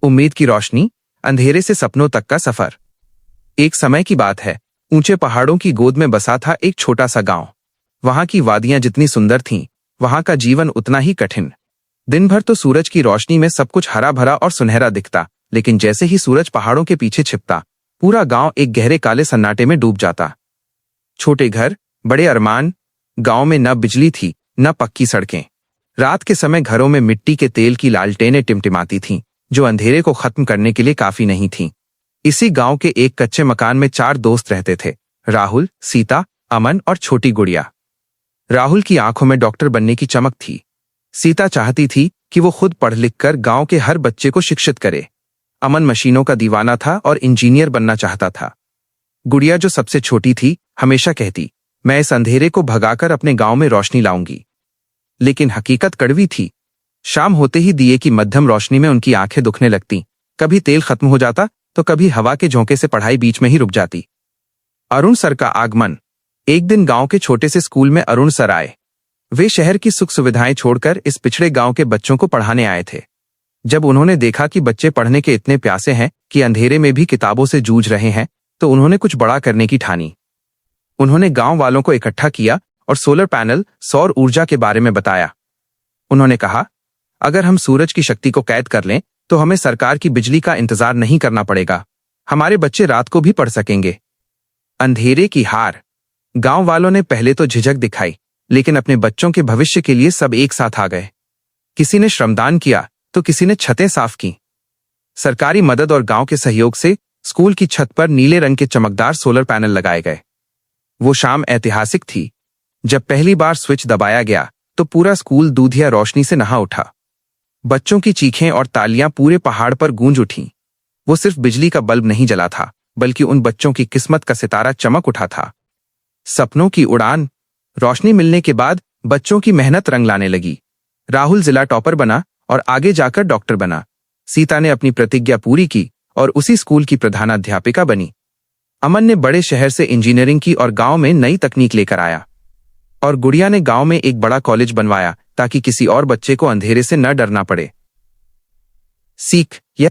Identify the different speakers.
Speaker 1: उम्मीद की रोशनी, अंधेरे से सपनों तक का सफर। एक समय की बात है, ऊंचे पहाड़ों की गोद में बसा था एक छोटा सा गांव। वहां की वादियां जितनी सुंदर थीं, वहां का जीवन उतना ही कठिन। दिन भर तो सूरज की रोशनी में सब कुछ हरा भरा और सुनहरा दिखता, लेकिन जैसे ही सूरज पहाड़ों के पीछे छिपता, पूरा गांव एक गहरे काले सन्नाटे में डूब जाता। छोटे घर, बड़े अरमान। गांव में न बिजली थी, न पक्की सड़कें। रात के समय घरों में मिट्टी के तेल की लालटेनें टिमटिमाती थीं, जो अंधेरे को खत्म करने के लिए काफी नहीं थीं। इसी गांव के एक कच्चे मकान में 4 दोस्त रहते थे, राहुल, सीता, अमन और छोटी गुड़िया। राहुल की आंखों में डॉक्टर बनने की चमक थी। सीता चाहती थी कि वो खुद पढ़ लिख कर गांव के हर बच्चे को शिक्षित करे। अमन मशीनों का दीवाना था और इंजीनियर बनना चाहता था। गुड़िया, जो सबसे छोटी थी, हमेशा कहती, मैं इस अंधेरे को भगाकर अपने गांव में रोशनी लाऊंगी। लेकिन हकीकत कड़वी थी। शाम होते ही दिए की मध्यम रोशनी में उनकी आंखें दुखने लगती। कभी तेल खत्म हो जाता तो कभी हवा के झोंके से पढ़ाई बीच में ही रुक जाती। अरुण सर का आगमन। एक दिन गांव के छोटे से स्कूल में अरुण सर आए। वे शहर की सुख सुविधाएं छोड़कर इस पिछड़े गांव के बच्चों को पढ़ाने आए थे। जब उन्होंने देखा कि बच्चे पढ़ने के इतने प्यासे हैं कि अंधेरे में भी किताबों से जूझ रहे हैं, तो उन्होंने कुछ बड़ा करने की ठानी। उन्होंने गांव वालों को इकट्ठा किया और सोलर पैनल, सौर ऊर्जा के बारे में बताया। उन्होंने कहा, अगर हम सूरज की शक्ति को कैद कर लें तो हमें सरकार की बिजली का इंतजार नहीं करना पड़ेगा। हमारे बच्चे रात को भी पढ़ सकेंगे। अंधेरे की हार। गांव वालों ने पहले तो झिझक दिखाई, लेकिन अपने बच्चों के भविष्य के लिए सब एक साथ आ गए। किसी ने श्रमदान किया तो किसी ने छतें साफ की। सरकारी मदद और गांव के सहयोग से स्कूल की छत पर नीले रंग के चमकदार सोलर पैनल लगाए गए। वो शाम ऐतिहासिक थी। जब पहली बार स्विच दबाया गया तो पूरा स्कूल दूधिया रोशनी से नहा उठा। बच्चों की चीखें और तालियां पूरे पहाड़ पर गूंज उठीं। वो सिर्फ बिजली का बल्ब नहीं जला था, बल्कि उन बच्चों की किस्मत का सितारा चमक उठा था। सपनों की उड़ान। रोशनी मिलने के बाद बच्चों की मेहनत रंग लाने लगी। राहुल जिला टॉपर बना और आगे जाकर डॉक्टर बना। सीता ने अपनी प्रतिज्ञा पूरी की और उसी स्कूल की प्रधानाध्यापिका बनी। अमन ने बड़े शहर से इंजीनियरिंग की और गांव में नई तकनीक लेकर आया। और गुड़िया ने गांव में एक बड़ा कॉलेज बनवाया ताकि किसी और बच्चे को अंधेरे से न डरना पड़े। सीख। यह